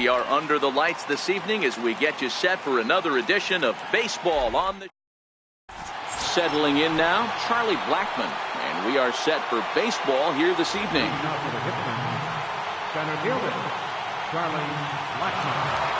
We are under the lights this evening as we get you set for another edition of Baseball on the... Settling in now, Charlie Blackmon. And we are set for baseball here this evening. Center fielder, Charlie Blackmon.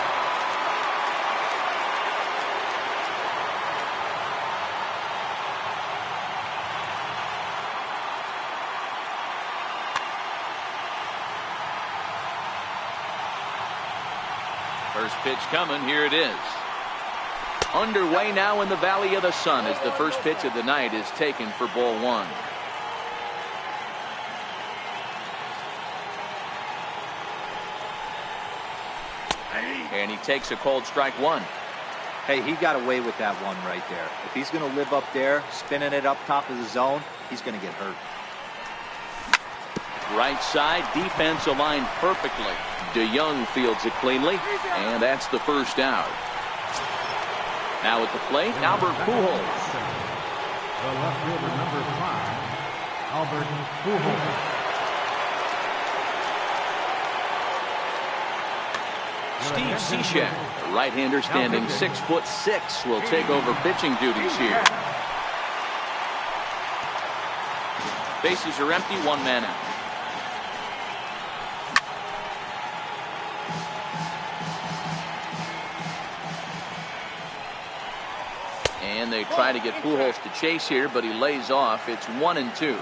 First pitch coming. Here it is. Underway now in the Valley of the Sun as the first pitch of the night is taken for ball one. And he takes a called strike one. Hey, he got away with that one right there. If he's going to live up there, spinning it up top of the zone, he's going to get hurt. Right side, defense aligned perfectly. DeYoung fields it cleanly, and that's the first out. Now at the plate, Albert Pujols. The left fielder, number 5, Albert Pujols. Steve Cishek, a right-hander standing 6'6", will take over pitching duties here. Bases are empty, one man out. And they try to get Pujols to chase here, but he lays off. It's 1-2.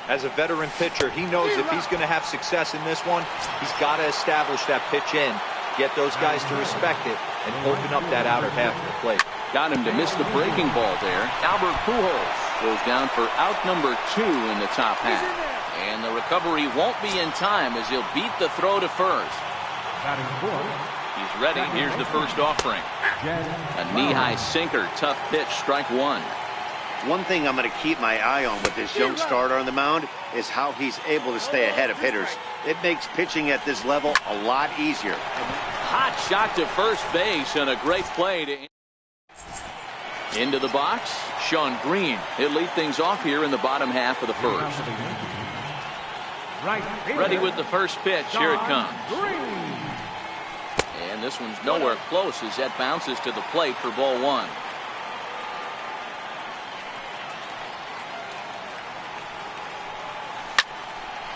As a veteran pitcher, he knows if he's going to have success in this one, he's got to establish that pitch in, get those guys to respect it, and open up that outer half of the plate. Got him to miss the breaking ball there. Albert Pujols goes down for out number 2 in the top half. And the recovery won't be in time as he'll beat the throw to first. He's ready. Here's the first offering. A knee-high sinker, tough pitch, strike one. One thing I'm going to keep my eye on with this young starter on the mound is how he's able to stay ahead of hitters. It makes pitching at this level a lot easier. Hot shot to first base and a great play to... Into the box, Sean Green. He'll lead things off here in the bottom half of the first. Ready with the first pitch. Here it comes. And this one's nowhere close as that bounces to the plate for ball one.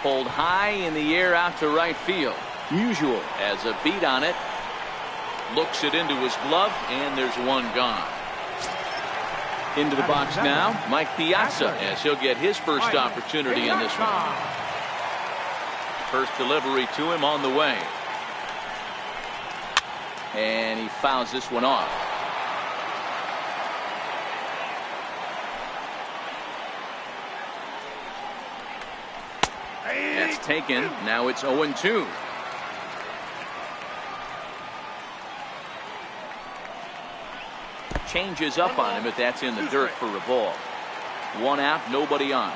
Pulled high in the air out to right field. Musial has a beat on it. Looks it into his glove, and there's one gone. Into the box now, Mike Piazza, as he'll get his first opportunity in this one. First delivery to him on the way. And he fouls this one off. That's taken. Now it's 0-2. Changes up on him, but that's in the dirt for a ball. One out, nobody on.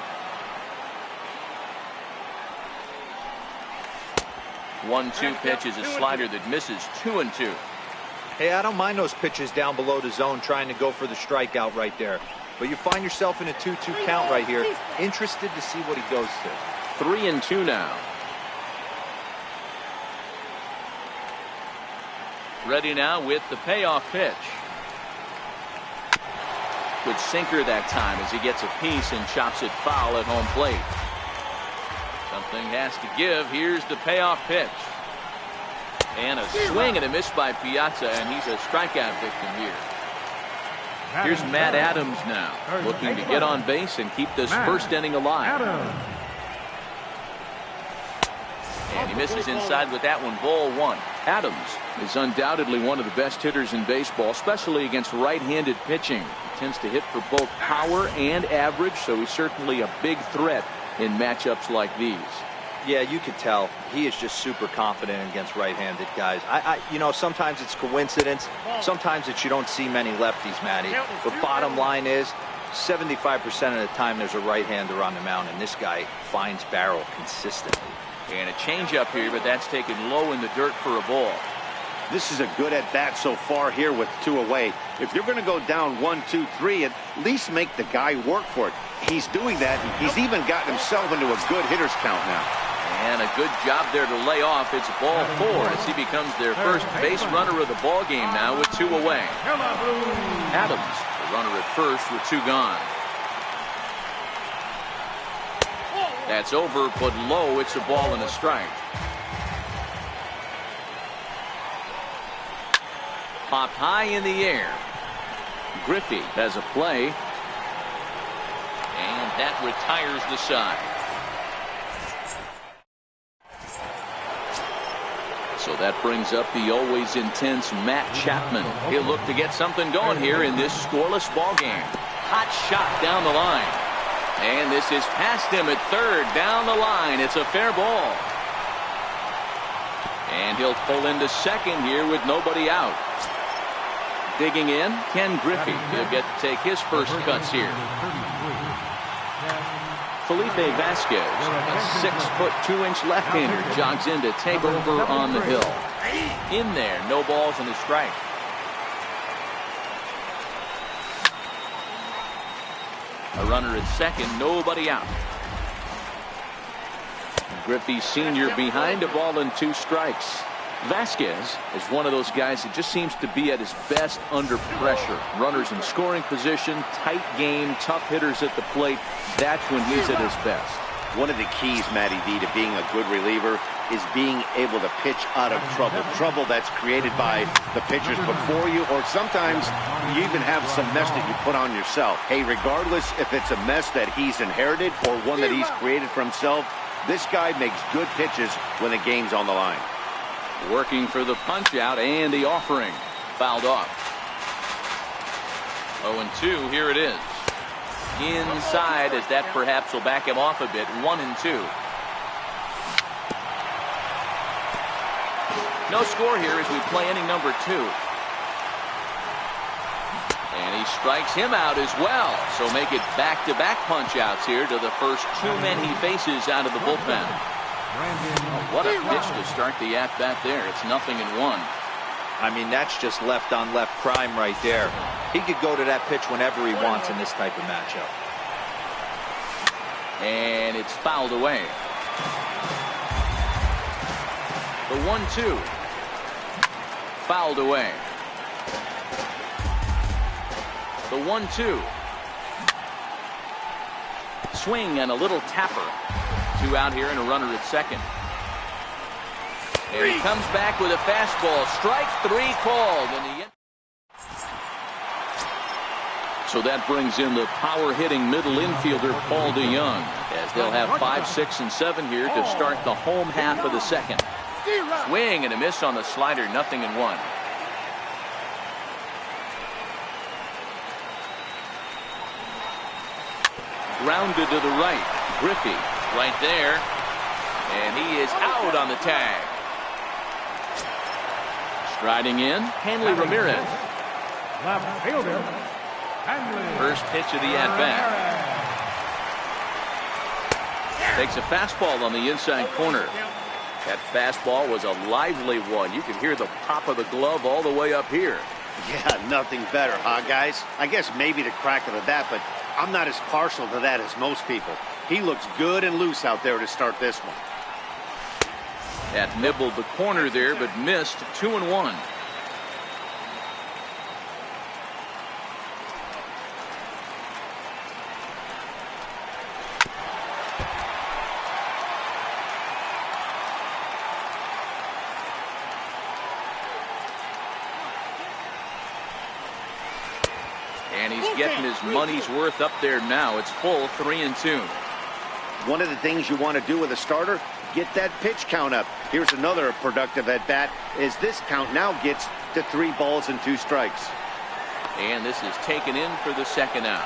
1-2 pitch is a slider that misses. 2-2. Hey, I don't mind those pitches down below the zone trying to go for the strikeout right there. But you find yourself in a 2-2 count right here. Interested to see what he goes to. 3-2 now. Ready now with the payoff pitch. Good sinker that time as he gets a piece and chops it foul at home plate. Something has to give. Here's the payoff pitch. And a swing and a miss by Piazza, and he's a strikeout victim here. Here's Matt Adams now, looking to get on base and keep this first inning alive. And he misses inside with that one, ball one. Adams is undoubtedly one of the best hitters in baseball, especially against right-handed pitching. He tends to hit for both power and average, so he's certainly a big threat in matchups like these. Yeah, you could tell he is just super confident against right-handed guys. You know, sometimes it's coincidence. Sometimes it's you don't see many lefties, Matty. But bottom line is 75% of the time there's a right-hander on the mound, and this guy finds barrel consistently. And a changeup here, but that's taken low in the dirt for a ball. This is a good at-bat so far here with 2 away. If you're going to go down 1, 2, 3, at least make the guy work for it. He's doing that. He's even gotten himself into a good hitter's count now. And a good job there to lay off. It's ball 4 as he becomes their first base runner of the ball game now with 2 away. Adams, the runner at first with 2 gone. That's over, but low. It's a ball and a strike. Popped high in the air. Griffey has a play. And that retires the side. So that brings up the always intense Matt Chapman. He'll look to get something going here in this scoreless ball game. Hot shot down the line. And this is past him at third. Down the line. It's a fair ball. And he'll pull into second here with nobody out. Digging in, Ken Griffey. He'll get to take his first cuts here. Felipe Vasquez, a 6'2" left-hander, jogs in to take over on the hill. In there, no balls and a strike. A runner at second, nobody out. Griffey Sr. behind a ball and 2 strikes. Vasquez is one of those guys that just seems to be at his best under pressure. Runners in scoring position, tight game, tough hitters at the plate. That's when he's at his best. One of the keys, Matty D, to being a good reliever is being able to pitch out of trouble. Trouble that's created by the pitchers before you, or sometimes you even have some mess that you put on yourself. Hey, regardless if it's a mess that he's inherited or one that he's created for himself, this guy makes good pitches when the game's on the line. Working for the punch out and the offering. Fouled off. 0-2, here it is. Inside, as that perhaps will back him off a bit. 1-2. No score here as we play inning number 2. And he strikes him out as well. So make it back-to-back punch outs here to the first 2 men he faces out of the bullpen. What a pitch to start the at-bat there. It's 0-1. I mean, that's just left-on-left crime right there. He could go to that pitch whenever he wants in this type of matchup. And it's fouled away. The 1-2. Fouled away. The 1-2. Swing and a little tapper. 2 out here and a runner at second. And he comes back with a fastball. Strike 3 called. So that brings in the power-hitting middle infielder Paul DeYoung, as they'll have 5, 6, and 7 here to start the home half of the second. Swing and a miss on the slider. 0-1. Grounded to the right. Griffey right there. And he is out on the tag. Striding in, Hanley Ramirez. Left fielder, First pitch of the at-bat. Takes a fastball on the inside corner. That fastball was a lively one. You could hear the pop of the glove all the way up here. Yeah, nothing better, huh, guys? I guess maybe the crack of the bat, but I'm not as partial to that as most people. He looks good and loose out there to start this one. That nibbled the corner there, but missed. 2-1. And he's getting his money's worth up there now. It's full. 3-2. One of the things you want to do with a starter, get that pitch count up. Here's another productive at bat as this count now gets to 3 balls and 2 strikes. And this is taken in for the second out.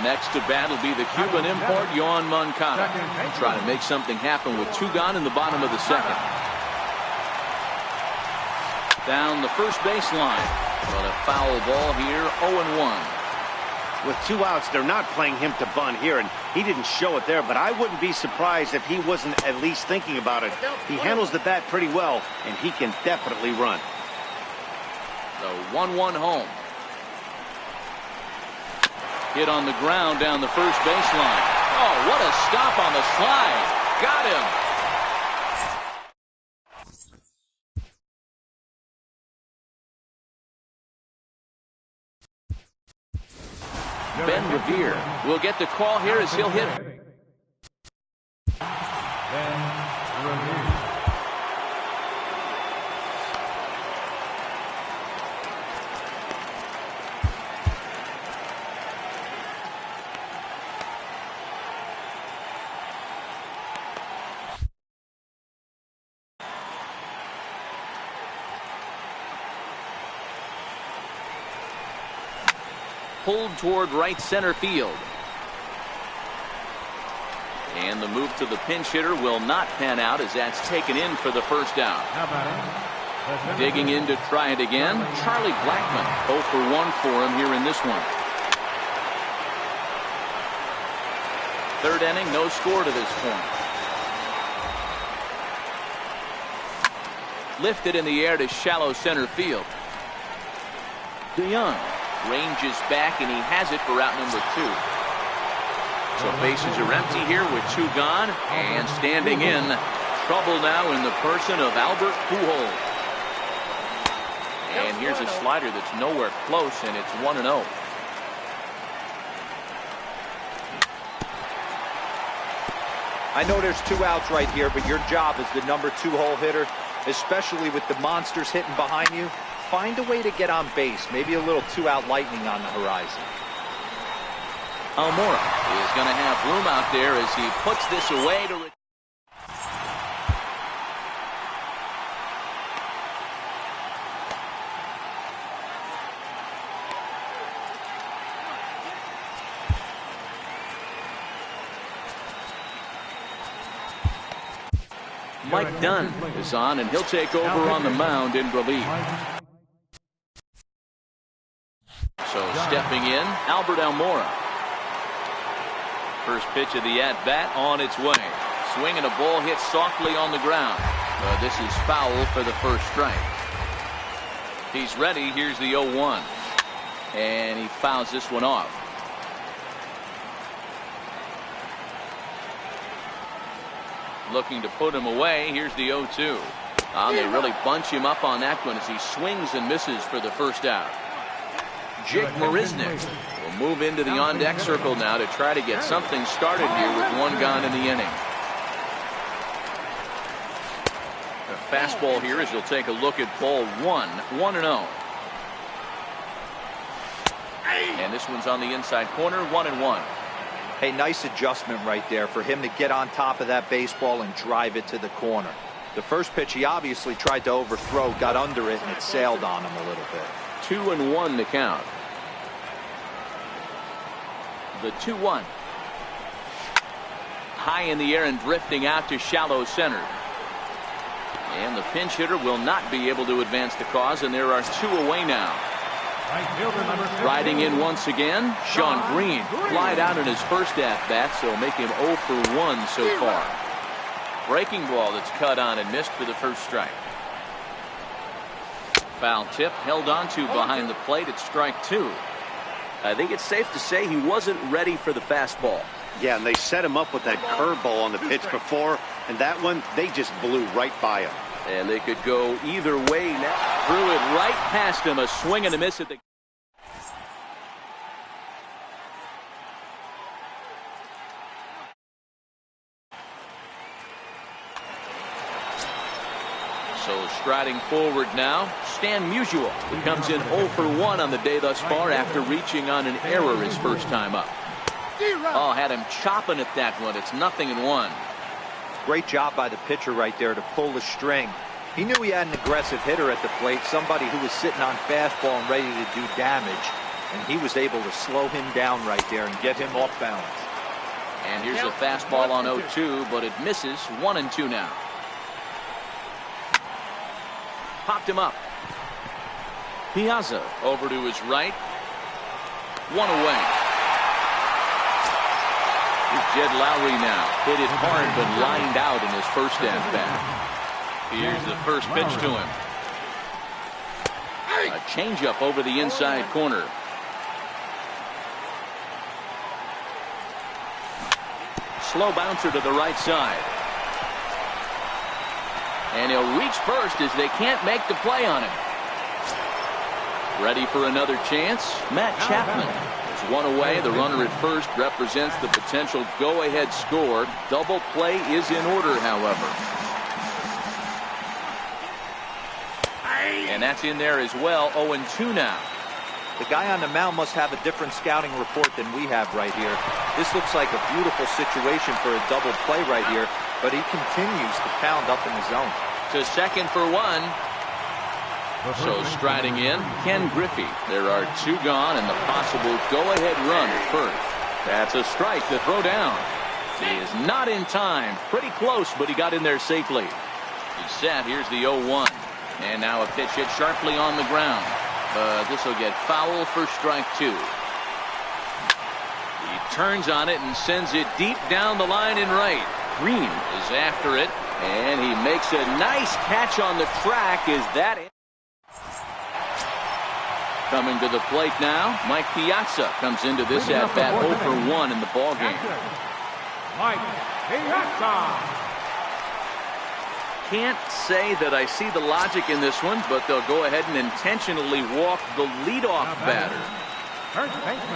Next to bat will be the Cuban import, Yoan Moncada. Trying to make something happen with 2 gone in the bottom of the second. Down the first baseline. But a foul ball here, 0-1. With 2 outs, they're not playing him to bunt here, and he didn't show it there, but I wouldn't be surprised if he wasn't at least thinking about it. He handles the bat pretty well, and he can definitely run. The 1-1 home. Hit on the ground down the first baseline. Oh, what a stop on the slide. Got him. Ben Revere will get the call here as he'll hit. Ben Revere. Pulled toward right center field. And the move to the pinch hitter will not pan out as that's taken in for the first out. How about it? Digging in to try it again, Charlie Blackmon. 0 for 1 for him here in this one. Third inning, no score to this point. Lifted in the air to shallow center field. DeYoung ranges back, and he has it for out number 2. So bases are empty here with 2 gone, and standing in, trouble now in the person of Albert Pujols. And here's a slider that's nowhere close, and it's 1-0. I know there's 2 outs right here, but your job as the number 2 hole hitter, especially with the monsters hitting behind you, find a way to get on base. Maybe a little 2-out lightning on the horizon. Almora is going to have room out there as he puts this away to. Mike Dunn is on, and he'll take over on the mound in relief. So stepping in, Albert Almora. First pitch of the at-bat on its way. Swing and a ball hit softly on the ground. This is foul for the first strike. He's ready. Here's the 0-1. And he fouls this one off. Looking to put him away. Here's the 0-2. They really bunch him up on that one as he swings and misses for the first out. Jake Marisnick will move into the on-deck circle now to try to get something started here with 1 gone in the inning. A fastball here as you'll take a look at ball 1. 1-0. And this one's on the inside corner. 1-1. Hey, nice adjustment right there for him to get on top of that baseball and drive it to the corner. The first pitch he obviously tried to overthrow, got under it, and it sailed on him a little bit. 2-1 to count. The 2-1. High in the air and drifting out to shallow center. And the pinch hitter will not be able to advance the cause, and there are 2 away now. Riding in once again, Sean Green. Flied out in his first at-bat, so make him 0 for 1 so far. Breaking ball that's cut on and missed for the first strike. Foul tip held on to behind the plate at strike 2. I think it's safe to say he wasn't ready for the fastball. Yeah, and they set him up with that curveball on the pitch before, and that one, they just blew right by him. And they could go either way now. Threw it right past him. A swing and a miss at the. So striding forward now, Stan Musial, who comes in 0 for 1 on the day thus far after reaching on an error his first time up. Oh, had him chopping at that one. It's 0-1. Great job by the pitcher right there to pull the string. He knew he had an aggressive hitter at the plate, somebody who was sitting on fastball and ready to do damage, and he was able to slow him down right there and get him off balance. And here's a fastball on 0-2, but it misses. 1-2 now. Popped him up. Piazza over to his right. 1 away. Here's Jed Lowry now. Hit it hard but lined out in his first at-bat. Here's the first pitch to him. A changeup over the inside corner. slow bouncer to the right side. And he'll reach first as they can't make the play on him. Ready for another chance? Matt Chapman is one away. The runner at first represents the potential go-ahead score. Double play is in order, however. And that's in there as well. 0-2 now. The guy on the mound must have a different scouting report than we have right here. This looks like a beautiful situation for a double play right here, but he continues to pound up in the zone. To second for one. So striding in, Ken Griffey. There are two gone and the possible go-ahead run at first. That's a strike to throw down. He is not in time. Pretty close, but he got in there safely. He's set. Here's the 0-1. And now a pitch hit sharply on the ground. This will get foul for strike two. He turns on it and sends it deep down the line in right. Green is after it, and he makes a nice catch on the track. Is that it? Coming to the plate now, Mike Piazza comes into this at bat 0 for 1 in the ballgame. Mike Piazza. Can't say that I see the logic in this one, but they'll go ahead and intentionally walk the leadoff batter.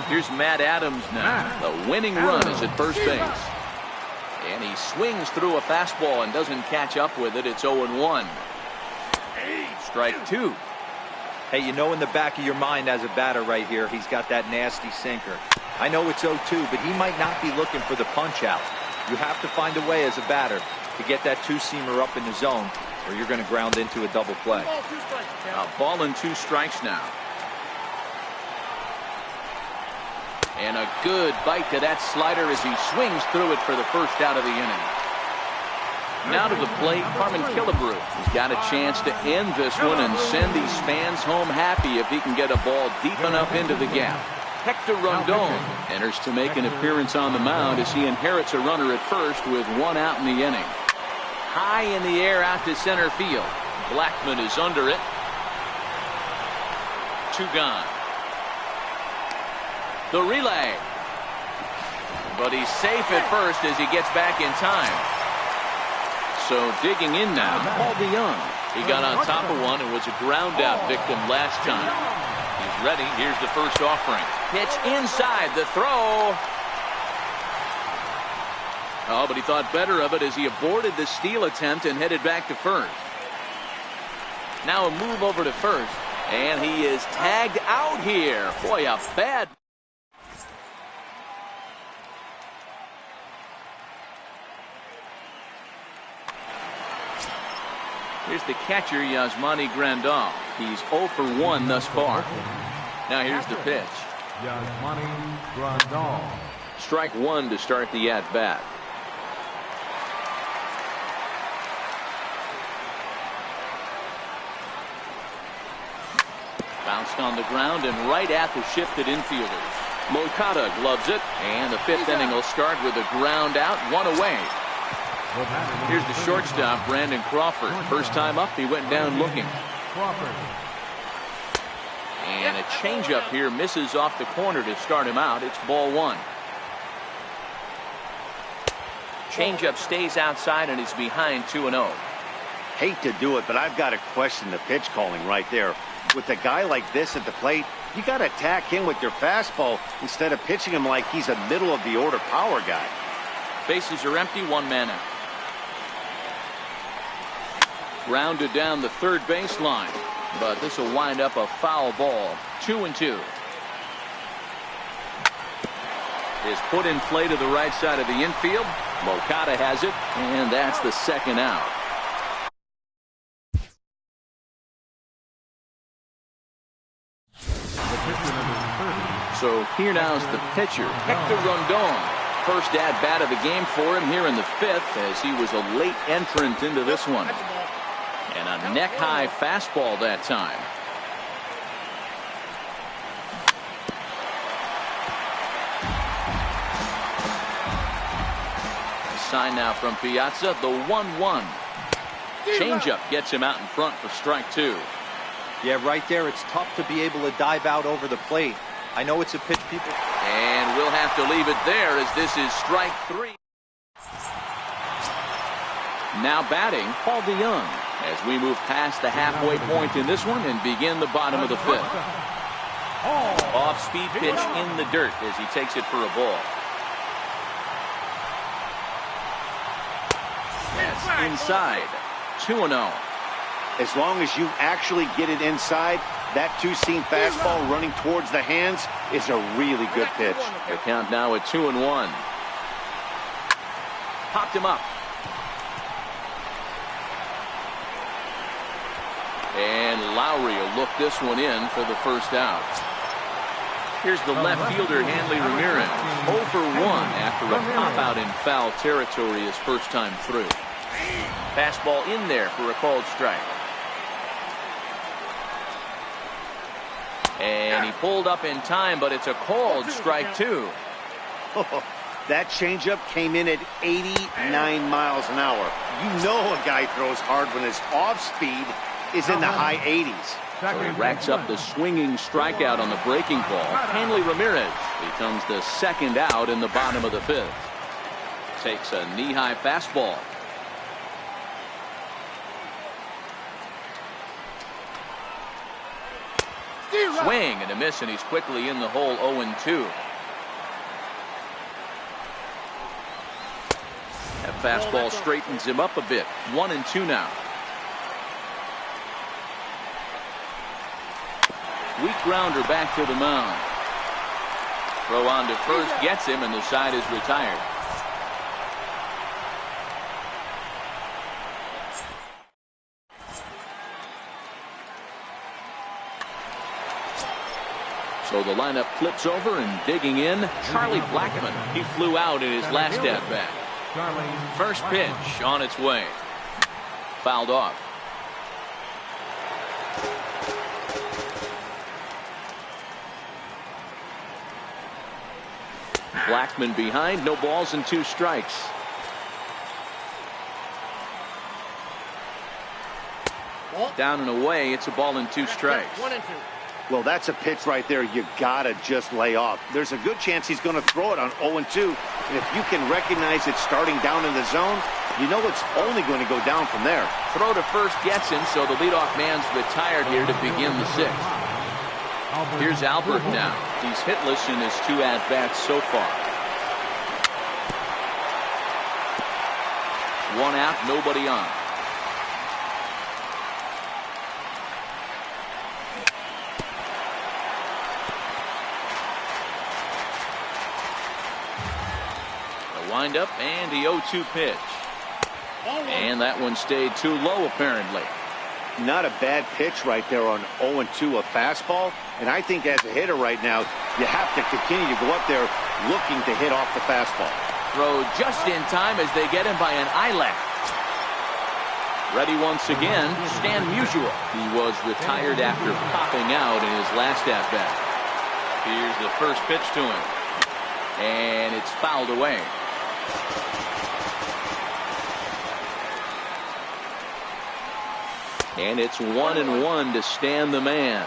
Here's Matt Adams now. The winning run is at first base. And he swings through a fastball and doesn't catch up with it. It's 0-1. Strike two. Hey, you know in the back of your mind as a batter right here, he's got that nasty sinker. I know it's 0-2, but he might not be looking for the punch out. You have to find a way as a batter to get that two-seamer up in the zone, or you're going to ground into a double play. A ball and 2 strikes now. And a good bite to that slider as he swings through it for the first out of the inning. Now to the plate, Carmen Killebrew. He's got a chance to end this one and send these fans home happy if he can get a ball deep enough into the gap. Hector Rondon enters to make an appearance on the mound as he inherits a runner at first with 1 out in the inning. High in the air out to center field. Blackman is under it. 2 gone. The relay. But he's safe at first as he gets back in time. So digging in now, Paul DeYoung. He got on top of one and was a ground out victim last time. He's ready. Here's the first offering. Pitch inside the throw. Oh, but he thought better of it as he aborted the steal attempt and headed back to first. Now a move over to first. And he is tagged out here. Boy, a bad. Here's the catcher, Yasmani Grandal. He's 0 for 1 thus far. Now here's the pitch. Yasmani Grandal. Strike 1 to start the at-bat. Bounced on the ground and right at the shifted infielders. Moncada gloves it, and the 5th inning will start with a ground out, 1 away. Here's the shortstop, Brandon Crawford. First time up, he went down looking. And a changeup here misses off the corner to start him out. It's ball 1. Changeup stays outside and is behind 2-0. Hate to do it, but I've got to question the pitch calling right there. With a guy like this at the plate, you got to attack him with your fastball instead of pitching him like he's a middle of the order power guy. Bases are empty, 1 man out. Grounded down the third baseline, but this will wind up a foul ball. 2-2. Is put in play to the right side of the infield. Moncada has it, and that's the 2nd out. So here now is the pitcher, Hector Rondon. First at-bat of the game for him here in the 5th as he was a late entrant into this one. And a neck-high fastball that time. Sign now from Piazza, the 1-1. Changeup gets him out in front for strike 2. Yeah, right there, it's tough to be able to dive out over the plate. I know it's a pitch people. And we'll have to leave it there as this is strike 3. Now batting, Paul DeYoung, as we move past the halfway point in this one and begin the bottom of the fifth. Off-speed pitch in the dirt as he takes it for a ball. That's inside. 2-0. As long as you actually get it inside, that two-seam fastball running towards the hands is a really good pitch. The count now at 2-1. Popped him up. And Lowry will look this one in for the first out. Here's the left fielder, Hanley Ramirez. 0 for 1 after a pop-out in foul territory his first time through. Fastball in there for a called strike. And he pulled up in time, but it's a called strike two. That changeup came in at 89 miles an hour. You know a guy throws hard when his off-speed is in the high 80s. So he racks up the swinging strikeout on the breaking ball. Hanley Ramirez becomes the second out in the bottom of the fifth. Takes a knee-high fastball. Swing and a miss, and he's quickly in the hole. 0-2. That fastball straightens him up a bit. 1-2 now. Weak grounder back to the mound. Throw on to first gets him, and the side is retired. So the lineup flips over, and digging in, Charlie Blackmon. He flew out in his last at-bat. First pitch on its way. Fouled off. Blackmon behind, no balls and 2 strikes. Down and away, it's a ball and 2 strikes. 1-2. Well, that's a pitch right there you gotta just lay off. There's a good chance he's going to throw it on 0-2. And if you can recognize it starting down in the zone, you know it's only going to go down from there. Throw to first gets him, so the leadoff man's retired here to begin the 6th. Here's Albert now. He's hitless in his 2 at-bats so far. 1 out, nobody on. The windup and the 0-2 pitch. And that one stayed too low, apparently. Not a bad pitch right there on 0-2, a fastball. And I think as a hitter right now, you have to continue to go up there looking to hit off the fastball. Throw just in time as they get him by an eyelash. Ready once again, Stan Musial. He was retired after popping out in his last at-bat. Here's the first pitch to him. And it's fouled away. And it's 1-1 to Stan the man.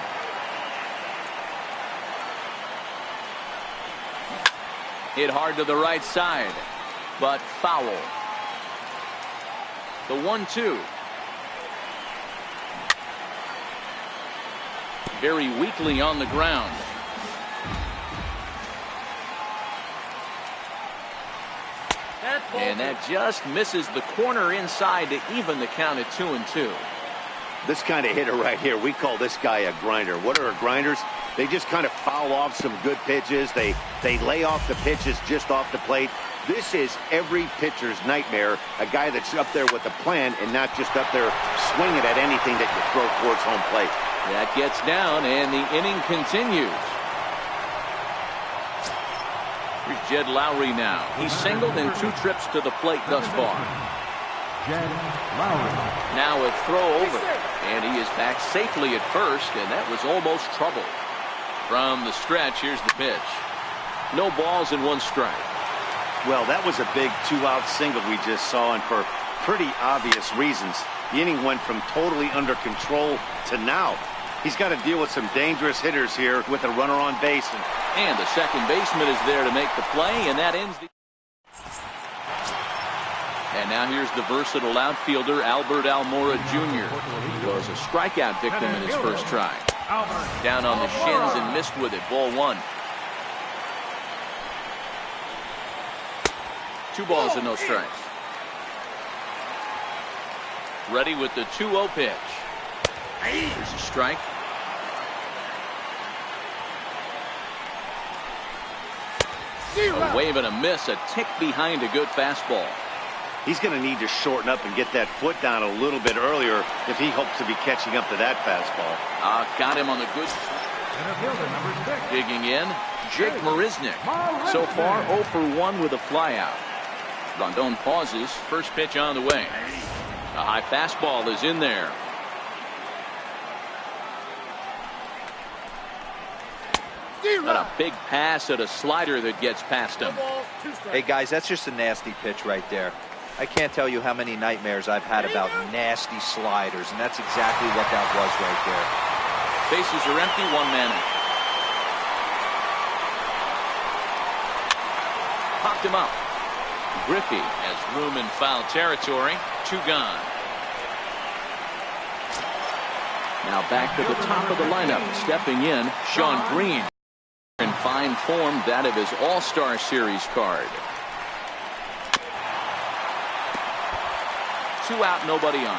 Hit hard to the right side, but foul. The 1-2. Very weakly on the ground. And that just misses the corner inside to even the count at 2-2. This kind of hitter right here, we call this guy a grinder. What are grinders? They just kind of foul off some good pitches. They lay off the pitches just off the plate. This is every pitcher's nightmare, a guy that's up there with a plan and not just up there swinging at anything that you throw towards home plate. That gets down, and the inning continues. Here's Jed Lowry now. He's singled in 2 trips to the plate thus far. Jed Lowry. Now a throw over, and he is back safely at first, and that was almost trouble. From the stretch, here's the pitch. No balls and 1 strike. Well, that was a big 2-out single we just saw, and for pretty obvious reasons. The inning went from totally under control to now. He's got to deal with some dangerous hitters here with a runner on base. And the second baseman is there to make the play, and that ends the... And now here's the versatile outfielder, Albert Almora Jr. He was a strikeout victim in his first try. Down on the shins and missed with it. Ball one. 2 balls and no strikes. Ready with the 2-0 pitch. Here's a strike. A wave and a miss, a tick behind a good fastball. He's going to need to shorten up and get that foot down a little bit earlier if he hopes to be catching up to that fastball. Got him on the good. Digging in, Jake Marisnick. So far 0 for 1 with a flyout. Rondon pauses. First pitch on the way. A high fastball is in there. And a big pass at a slider that gets past him. Hey, guys, that's just a nasty pitch right there. I can't tell you how many nightmares I've had about nasty sliders, and that's exactly what that was right there. Bases are empty, 1 man out. Popped him up. Griffey has room in foul territory. 2 gone. Now back to the top of the lineup. Stepping in, Sean Green. In fine form, that of his All-Star Series card. 2 out, nobody on.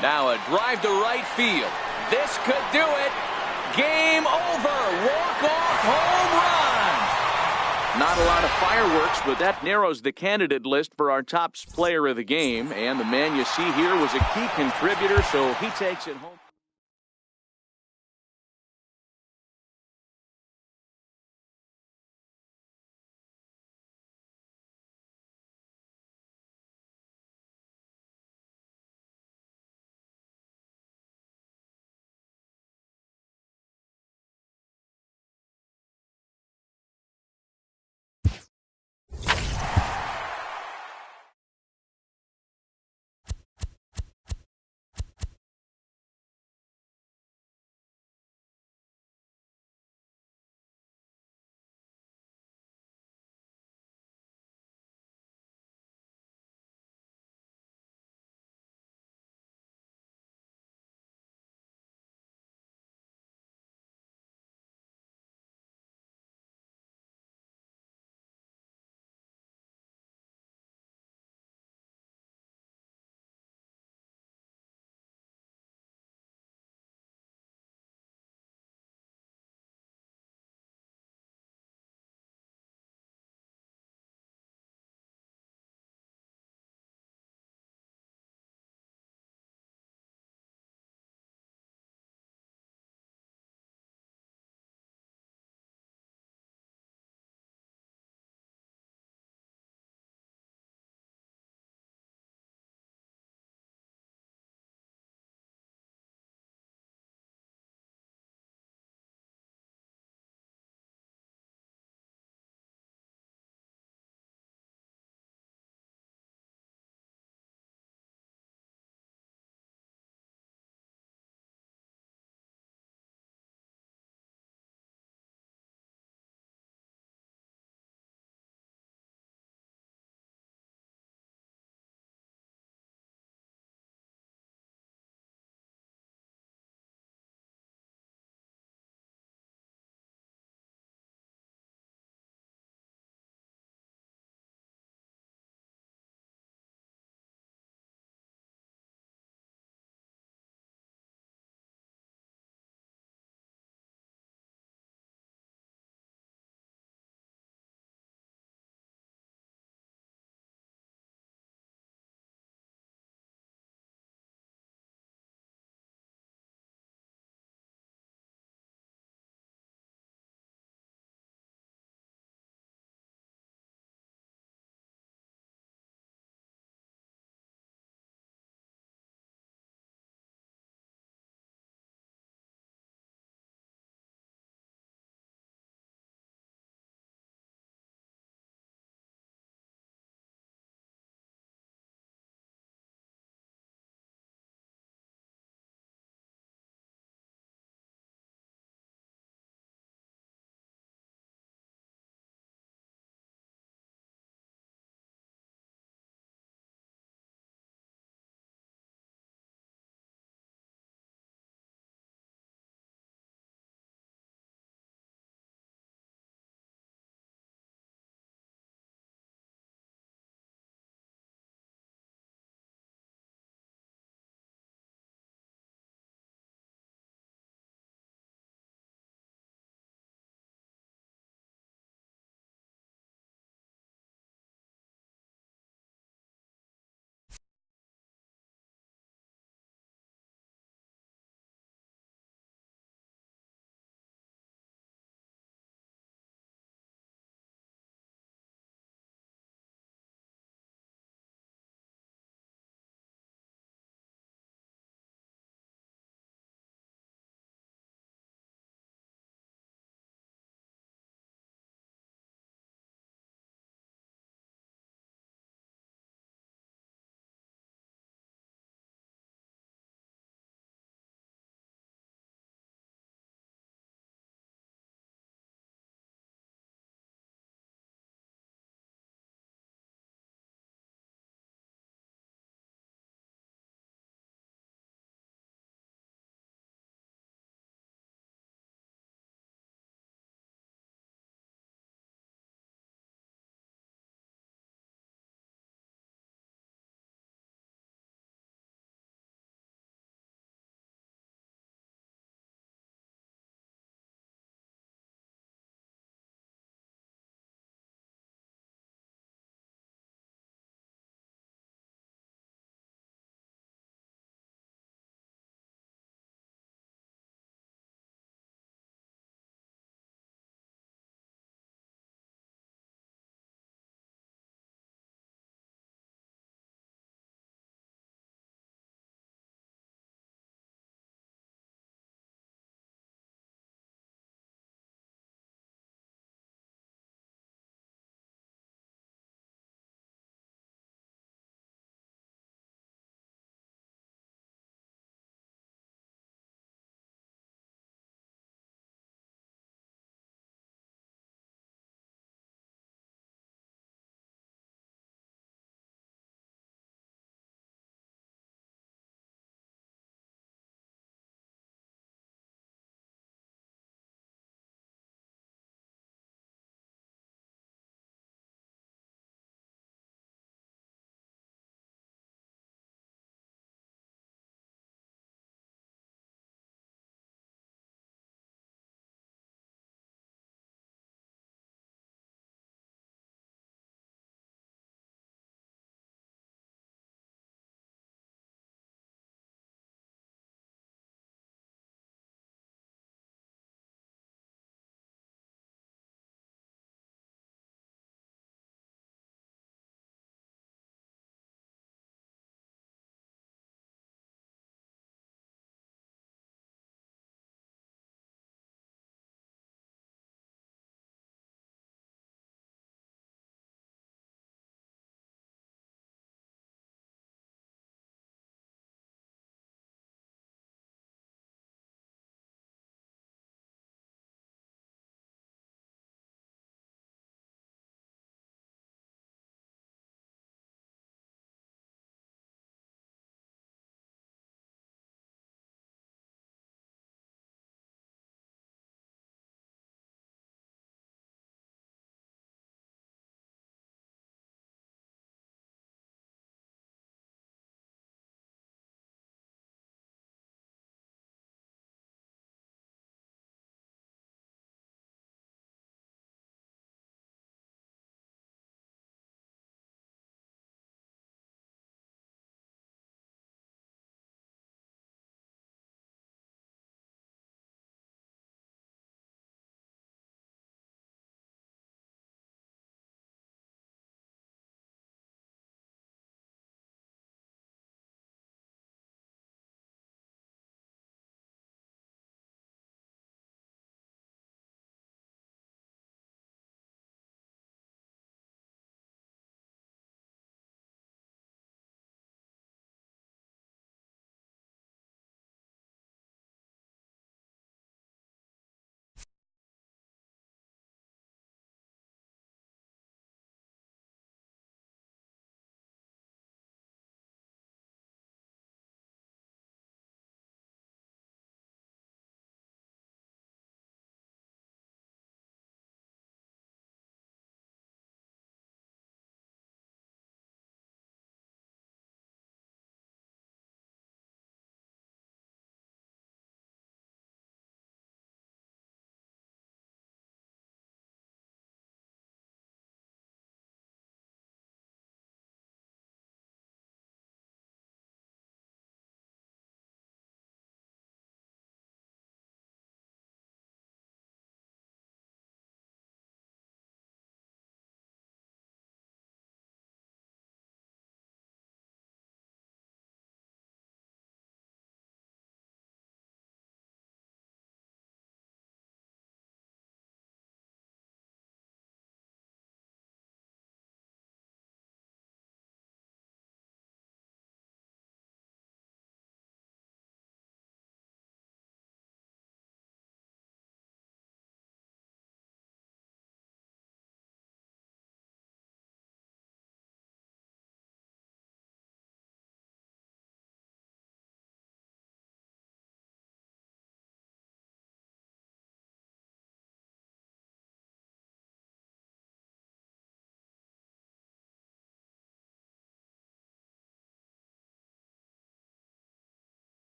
Now a drive to right field. This could do it. Game over. Walk-off home run. Not a lot of fireworks, but that narrows the candidate list for our top player of the game. And the man you see here was a key contributor, so he takes it home.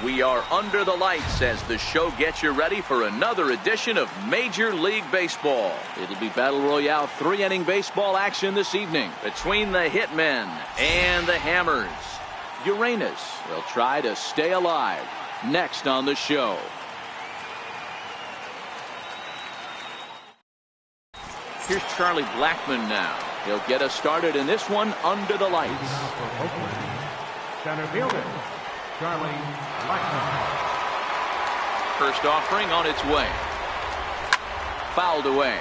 We are under the lights as the show gets you ready for another edition of Major League Baseball. It'll be Battle Royale 3-inning baseball action this evening between the Hitmen and the Hammers. Uranus will try to stay alive. Next on the show. Here's Charlie Blackmon now. He'll get us started in this one under the lights. Center fielder, Charlie Blackmon. First offering on its way. Fouled away.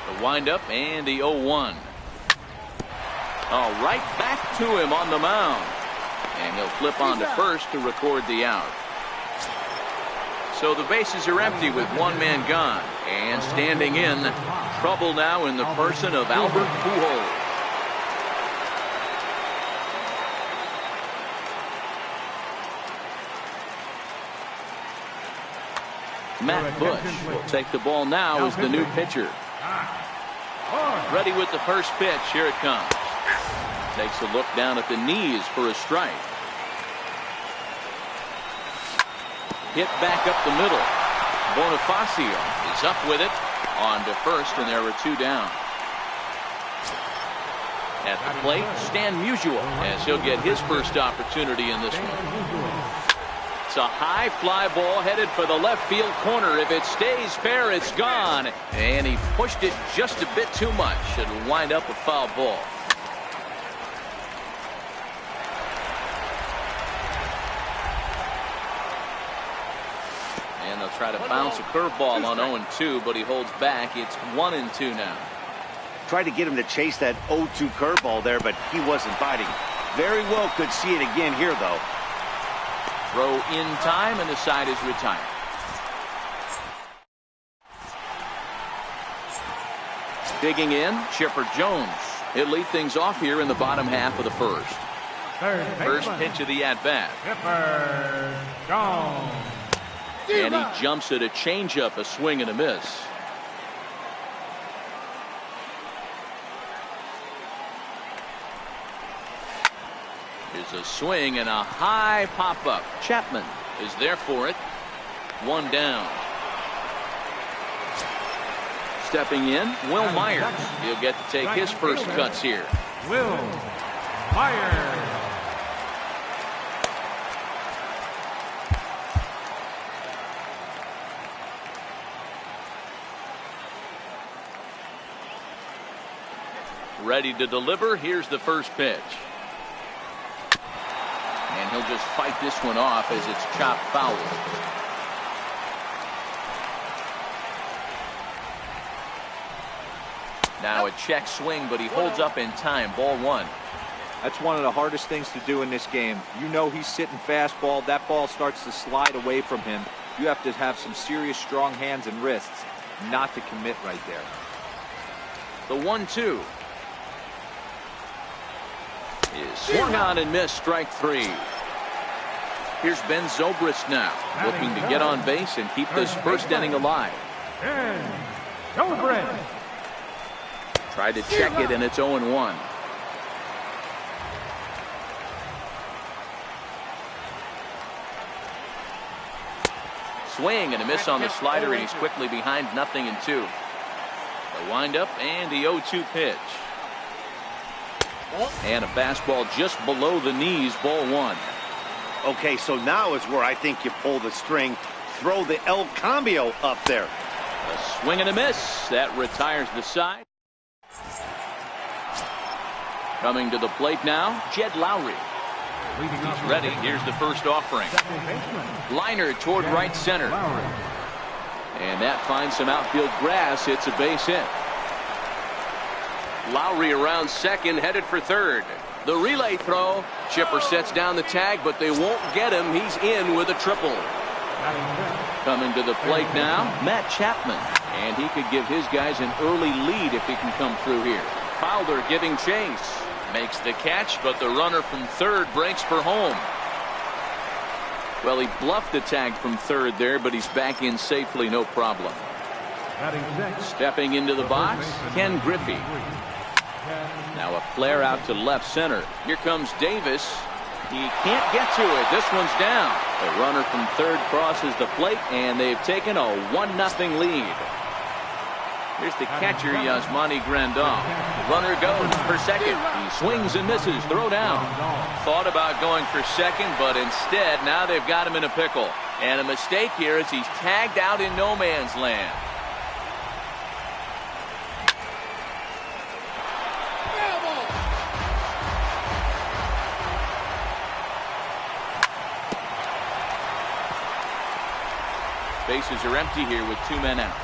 The windup and the 0-1. Oh, right back to him on the mound. And he'll flip on to first to record the out. So the bases are empty with one man gone. And standing in, trouble now in the person of Albert Pujols. Matt Bush will take the ball now as the new pitcher. Ready with the first pitch. Here it comes. Takes a look down at the knees for a strike. Hit back up the middle. Bonifacio is up with it on to first, and there are two down. At the plate, Stan Musial, as he'll get his first opportunity in this one. It's a high fly ball headed for the left field corner. If it stays fair, it's gone. And he pushed it just a bit too much. It'll wind up a foul ball. And they'll try to bounce a curveball on 0-2, but he holds back. It's 1-2 now. Tried to get him to chase that 0-2 curveball there, but he wasn't biting. Very well could see it again here, though. Throw in time, and the side is retired. Digging in, Chipper Jones. He'll lead things off here in the bottom half of the first. First pitch of the at-bat. Chipper Jones. And he jumps at a changeup, a swing and a miss. Here's a swing and a high pop-up. Chapman is there for it. One down. Stepping in, Will Myers. He'll get to take his first cuts here. Will Myers. Ready to deliver. Here's the first pitch. And he'll just fight this one off as it's chopped foul. Now a check swing, but he holds up in time. Ball one. That's one of the hardest things to do in this game. You know he's sitting fastball. That ball starts to slide away from him. You have to have some serious strong hands and wrists not to commit right there. The 1-2. Is swung on and missed. Strike three. Here's Ben Zobrist now, looking to get on base and keep this first inning alive. Zobrist. Tried to check it, and it's 0-1. Swing and a miss on the slider, and he's quickly behind 0-2. The windup and the 0-2 pitch. And a fastball just below the knees, ball one. Okay, so now is where I think you pull the string. Throw the El Cambio up there. A swing and a miss. That retires the side. Coming to the plate now, Jed Lowry. He's ready. Here's the first offering. Liner toward right center. And that finds some outfield grass. It's a base hit. Lowry around second, headed for third. The relay throw. Chipper sets down the tag, but they won't get him. He's in with a triple. Coming to the plate now, Matt Chapman. And he could give his guys an early lead if he can come through here. Fowler giving chase. Makes the catch, but the runner from third breaks for home. Well, he bluffed the tag from third there, but he's back in safely, no problem. Stepping into the box, Ken Griffey. Now a flare out to left center. Here comes Davis. He can't get to it. This one's down. The runner from third crosses the plate, and they've taken a 1-0 lead. Here's the catcher, Yasmani Grandal. The runner goes for second. He swings and misses. Throw down. Thought about going for second, but instead, now they've got him in a pickle. And a mistake here as he's tagged out in no man's land. Bases are empty here with 2 men out.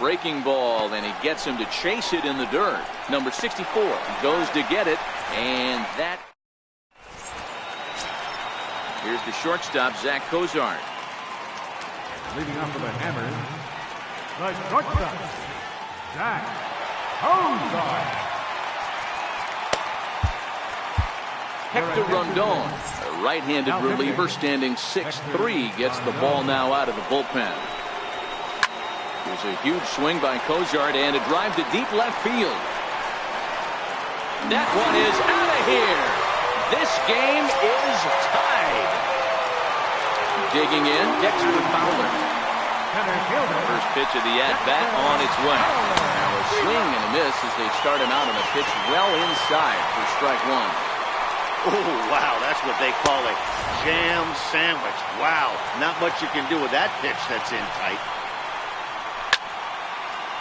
Breaking ball, and he gets him to chase it in the dirt. Number 64 goes to get it, and that. Here's the shortstop, Zach Cozart. Leading off with a hammer, the shortstop, Zach Cozart. Hector Rondon, a right-handed reliever standing 6'3", gets the ball now out of the bullpen. There's a huge swing by Cozart and a drive to deep left field. That one is out of here. This game is tied. Digging in, Dexter Fowler. First pitch of the at-bat on its way. Now a swing and a miss as they start him out on a pitch well inside for strike one. Oh, wow, that's what they call a jam sandwich. Wow, not much you can do with that pitch that's in tight.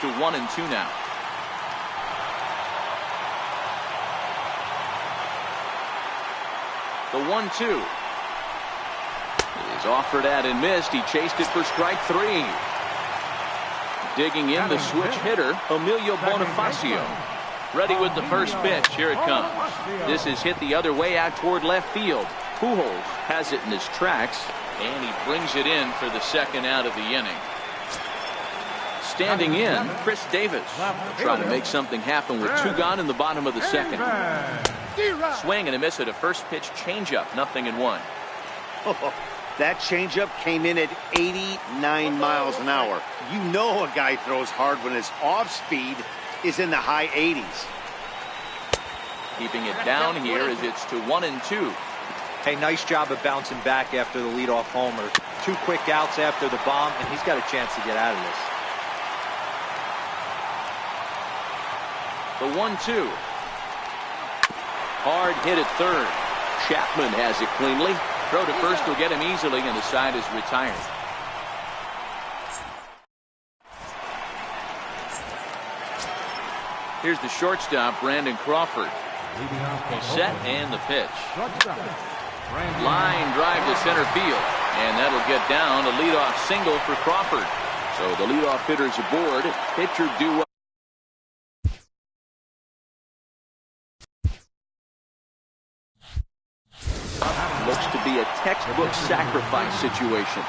To 1-2 now. The 1-2 is offered at and missed. He chased it for strike 3. Digging in, the switch hitter, Emilio Bonifacio. Ready with the first pitch. Here it comes. This is hit the other way out toward left field. Pujols has it in his tracks, and he brings it in for the second out of the inning. Standing in, Chris Davis trying to make something happen with 2 gone in the bottom of the second. Swing and a miss at a first pitch changeup, 0-1. That changeup came in at 89 miles an hour. You know a guy throws hard when his off speed is in the high 80s. Keeping it down here as it's to 1-2. Hey, nice job of bouncing back after the leadoff homer. 2 quick outs after the bomb, and he's got a chance to get out of this. The 1-2. Hard hit at third. Chapman has it cleanly. Throw to first will get him easily, and the side is retired. Here's the shortstop, Brandon Crawford. He's set, and the pitch. Line drive to center field, and that'll get down. A leadoff single for Crawford. So the leadoff hitter's aboard. Pitcher due. Looks to be a textbook sacrifice situation.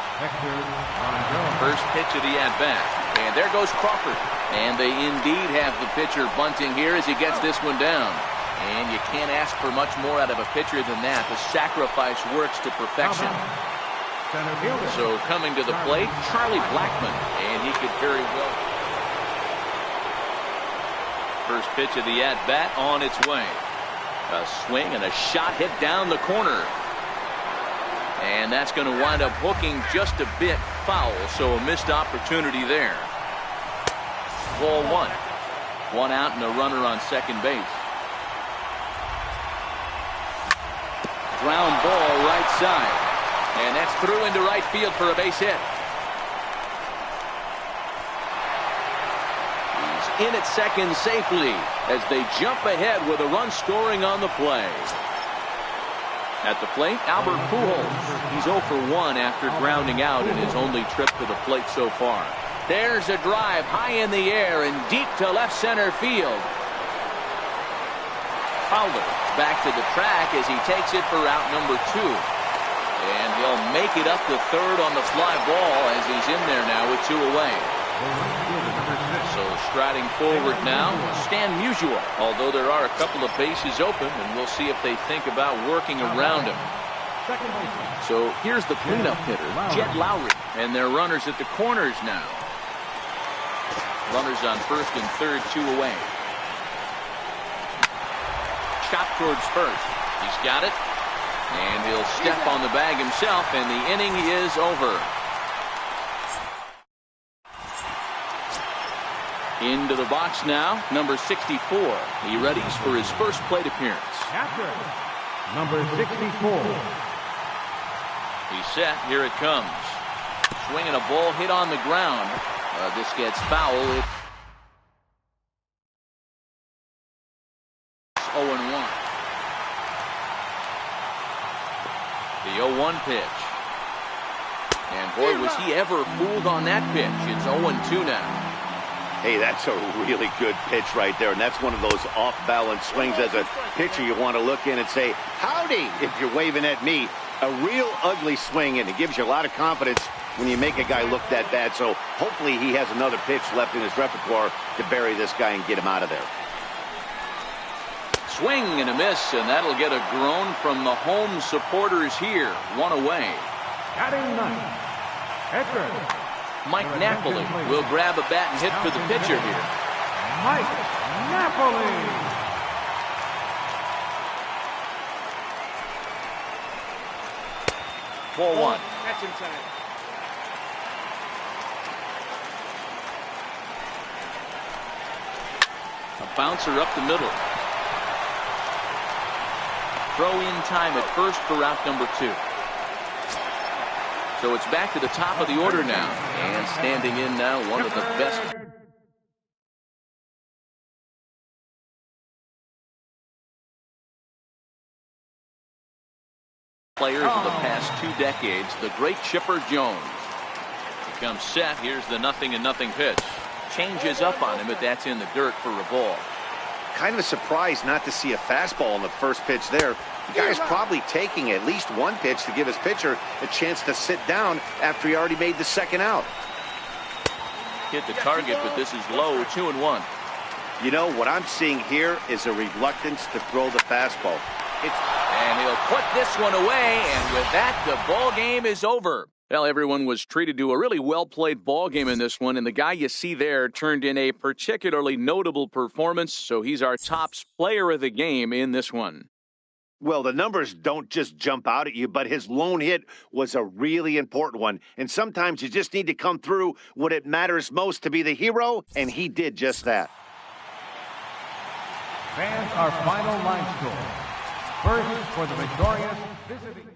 First pitch of the at-bat. And there goes Crawford. And they indeed have the pitcher bunting here as he gets this one down. And you can't ask for much more out of a pitcher than that. The sacrifice works to perfection. So coming to the plate, Charlie Blackmon. And he could very well. First pitch of the at-bat on its way. A swing and a shot hit down the corner. And that's going to wind up hooking just a bit foul, so a missed opportunity there. Ball 1. 1 out and a runner on second base. Ground ball right side. And that's through into right field for a base hit. He's in at second safely as they jump ahead with a run scoring on the play. At the plate, Albert Pujols. He's 0 for 1 after grounding out in his only trip to the plate so far. There's a drive high in the air and deep to left center field. Fowler back to the track as he takes it for out number 2. And he'll make it up to third on the fly ball as he's in there now with 2 away. So striding forward now, Stan Musial, although there are a couple of bases open, and we'll see if they think about working around him. So here's the cleanup hitter, Jed Lowry, and their runners at the corners now. Runners on first and third, 2 away. Chop towards first. He's got it. And he'll step on the bag himself, and the inning is over. Into the box now, number 64. He readies for his first plate appearance. Captain, number 64. He's set. Here it comes. Swinging a ball hit on the ground. This gets foul. It's 0-1. The 0-1 pitch. And boy, was he ever fooled on that pitch. It's 0-2 now. Hey, that's a really good pitch right there, and that's one of those off-balance swings. As a pitcher, you want to look in and say, howdy, if you're waving at me. A real ugly swing, and it gives you a lot of confidence when you make a guy look that bad. So hopefully he has another pitch left in his repertoire to bury this guy and get him out of there. Swing and a miss, and that'll get a groan from the home supporters here. 1 away. Batting ninth, pitcher. Mike Napoli will grab a bat and hit for the pitcher here. Mike Napoli. Ball 1. That's inside. A bouncer up the middle. Throw in time at first for route number 2. So it's back to the top of the order now. And standing in now, one of the best players of the past 2 decades, the great Chipper Jones. He comes set. Here's the 0-0 pitch. Changes up on him, but that's in the dirt for a ball. Kind of a surprise not to see a fastball on the first pitch there. The guy's probably taking at least one pitch to give his pitcher a chance to sit down after he already made the second out. Hit the target, but this is low. 2-1. You know, what I'm seeing here is a reluctance to throw the fastball. And he'll put this one away, and with that, the ball game is over. Well, everyone was treated to a really well-played ball game in this one, and the guy you see there turned in a particularly notable performance, so he's our top player of the game in this one. Well, the numbers don't just jump out at you, but his lone hit was a really important one. And sometimes you just need to come through when it matters most to be the hero, and he did just that. Fans, our final line score. First for the victorious visiting.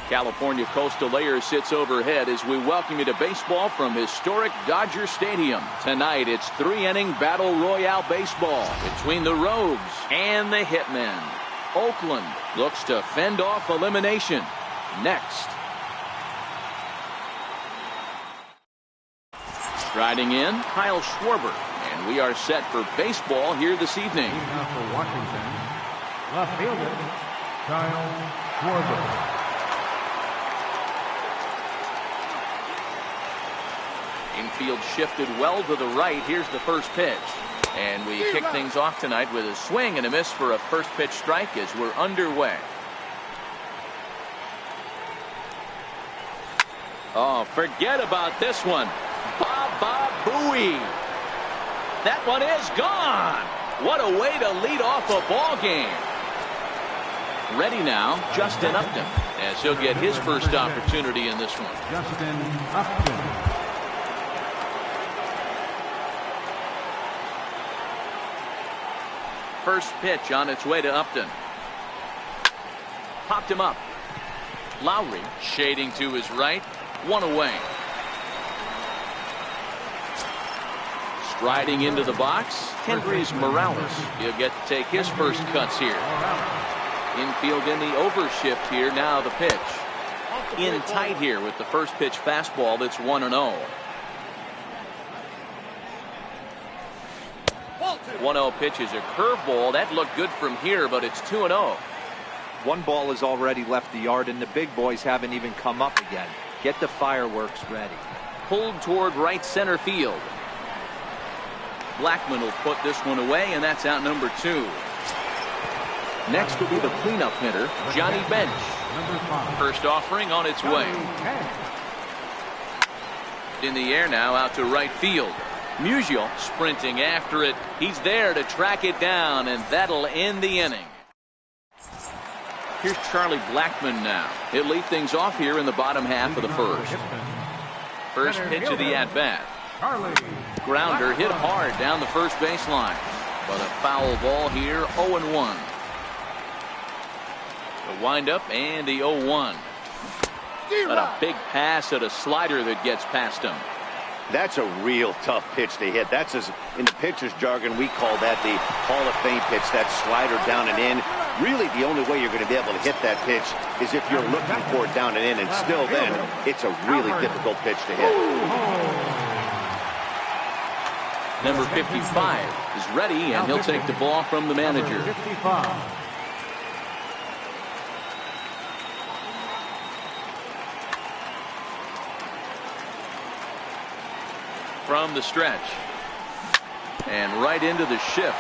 California Coastal Air sits overhead as we welcome you to baseball from historic Dodger Stadium. Tonight, it's 3-inning battle royale baseball between the Rogues and the Hitmen. Oakland looks to fend off elimination. Next. Striding in, Kyle Schwarber. And we are set for baseball here this evening. Now for Washington, left fielder, Kyle Schwarber. Infield shifted well to the right. Here's the first pitch. And we kick things off tonight with a swing and a miss for a first pitch strike as we're underway. Oh, forget about this one. Baba Booey. That one is gone. What a way to lead off a ball game. Ready now, Justin Upton, as he'll get his first opportunity in this one. Justin Upton. First pitch on its way to Upton. Popped him up. Lowry shading to his right. One away. Striding into the box, Kendrys Morales. He'll get to take his first cuts here. Infield in the overshift here. Now the pitch. In tight here with the first pitch fastball that's 1-0. 1-0 pitch is a curveball. That looked good from here, but it's 2-0. One ball has already left the yard, and the big boys haven't even come up again. Get the fireworks ready. Pulled toward right center field. Blackman will put this one away, and that's out number 2. Next will be the cleanup hitter, Johnny Bench. First offering on its way. In the air now, out to right field. Musial sprinting after it. He's there to track it down, and that'll end the inning. Here's Charlie Blackman now. He'll lead things off here in the bottom half of the first. First pitch of the at-bat. Grounder hit hard down the first baseline. But a foul ball here, 0-1. The windup and the 0-1. But a big pass at a slider that gets past him. That's a real tough pitch to hit. That's, as in the pitcher's jargon, we call that the Hall of Fame pitch, that slider down and in. Really, the only way you're going to be able to hit that pitch is if you're looking for it down and in, and still then, it's a really difficult pitch to hit. Number 55 is ready, and he'll take the ball from the manager. From the stretch. And right into the shift.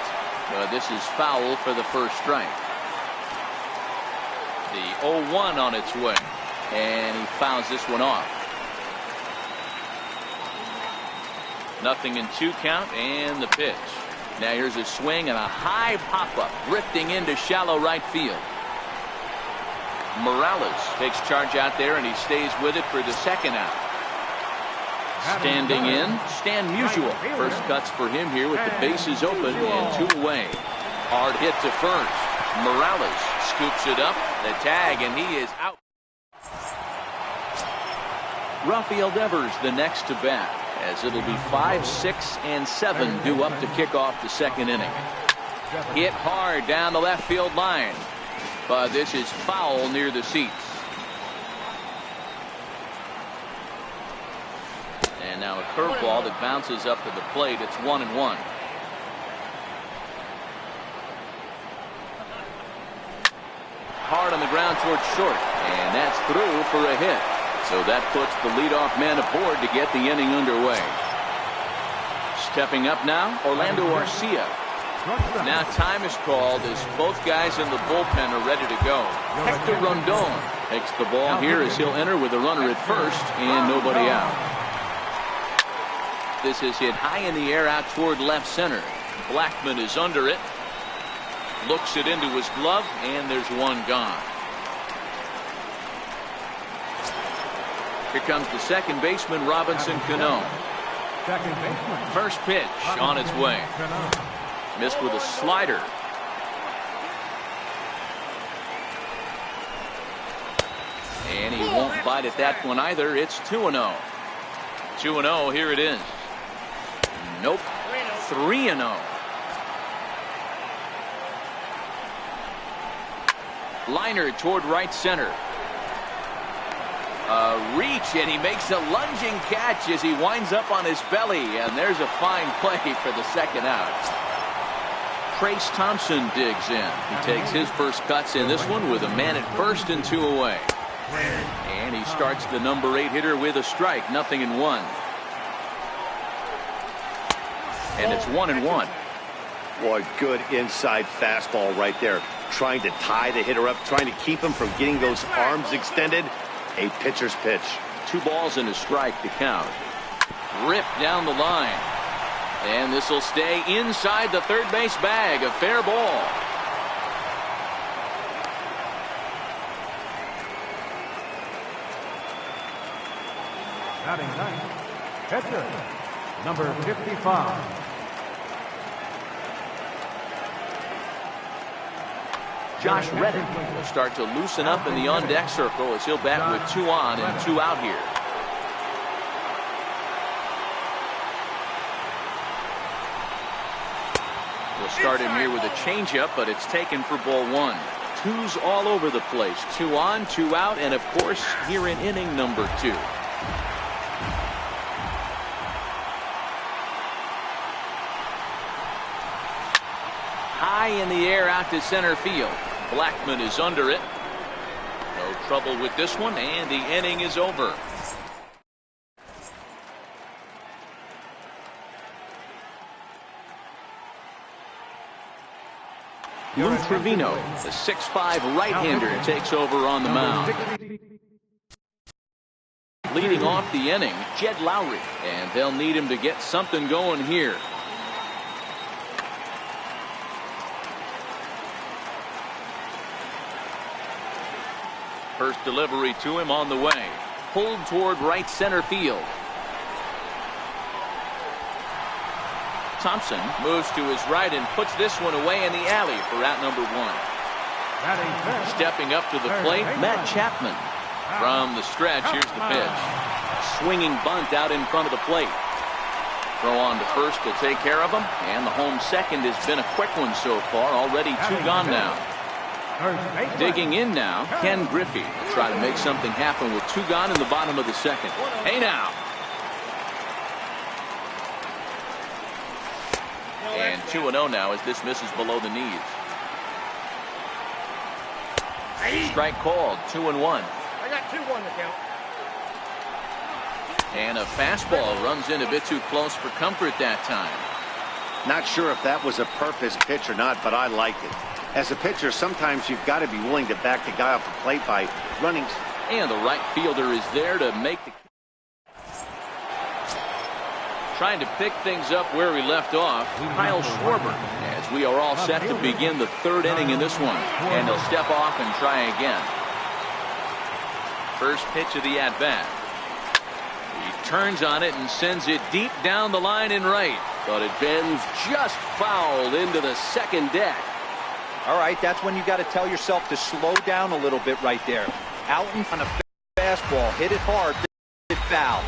But this is foul for the first strike. The 0-1 on its way. And he fouls this one off. Nothing in 2 count, and the pitch. Now here's a swing and a high pop-up, drifting into shallow right field. Morales takes charge out there, and he stays with it for the second out. Standing in, Stan Musial. First cuts for him here with the bases open and 2 away. Hard hit to first. Morales scoops it up, the tag, and he is out. Rafael Devers the next to bat, as it'll be 5, 6, and 7 due up to kick off the second inning. Hit hard down the left field line, but this is foul near the seats. And now a curveball that bounces up to the plate. It's 1-1. Hard on the ground towards short, and that's through for a hit. So that puts the leadoff man aboard to get the inning underway. Stepping up now, Orlando Arcia. Now time is called as both guys in the bullpen are ready to go. Hector Rondon takes the ball here as he'll enter with a runner at first and nobody out. This is hit high in the air out toward left center. Blackman is under it. Looks it into his glove, and there's one gone. Here comes the second baseman, Robinson Cano. First pitch on its way. Missed with a slider. And he won't bite at that one either. It's 2-0. 2-0, here it is. Nope. 3-0. Liner toward right center. Reach, and he makes a lunging catch as he winds up on his belly, and there's a fine play for the second out. Trace Thompson digs in. He takes his first cuts in this one with a man at first and 2 away. And he starts the number 8 hitter with a strike, 0-1. And it's 1-1. Boy, good inside fastball right there. Trying to tie the hitter up, trying to keep him from getting those arms extended. A pitcher's pitch. 2 balls and a strike to count. Ripped down the line. And this will stay inside the third base bag. A fair ball. Batting ninth, pitcher, number 55. Josh Reddick will start to loosen up in the on-deck circle as he'll bat with 2 on and 2 out here. We'll start him here with a changeup, but it's taken for ball 1. 2s all over the place. 2 on, 2 out, and of course here in inning number 2. High in the air out to center field. Blackman is under it. No trouble with this one, and the inning is over. Lou Trevino, the 6'5" right-hander, takes over on the mound. Leading off the inning, Jed Lowry, and they'll need him to get something going here. First delivery to him on the way. Pulled toward right center field. Thompson moves to his right and puts this one away in the alley for out number 1. Stepping up to the plate, Matt Chapman. From the stretch, here's the pitch. Swinging bunt out in front of the plate. Throw on to first will take care of him, and the home second has been a quick one so far. Already 2 gone now. Digging in now, Ken Griffey will try to make something happen with 2 gone in the bottom of the second. Hey now. And 2-0 now as this misses below the knees. Strike called, 2-1. I got 2-1 to count. And a fastball runs in a bit too close for comfort that time. Not sure if that was a purpose pitch or not, but I liked it. As a pitcher, sometimes you've got to be willing to back the guy off the plate by running. And the right fielder is there to make the... Trying to pick things up where we left off, Kyle Schwarber, as we are all set to begin the 3rd inning in this one. And he'll step off and try again. First pitch of the at-bat. He turns on it and sends it deep down the line in right. But it bends just foul into the second deck. All right, that's when you got to tell yourself to slow down a little bit right there. Out in front of fastball, hit it hard, hit it foul.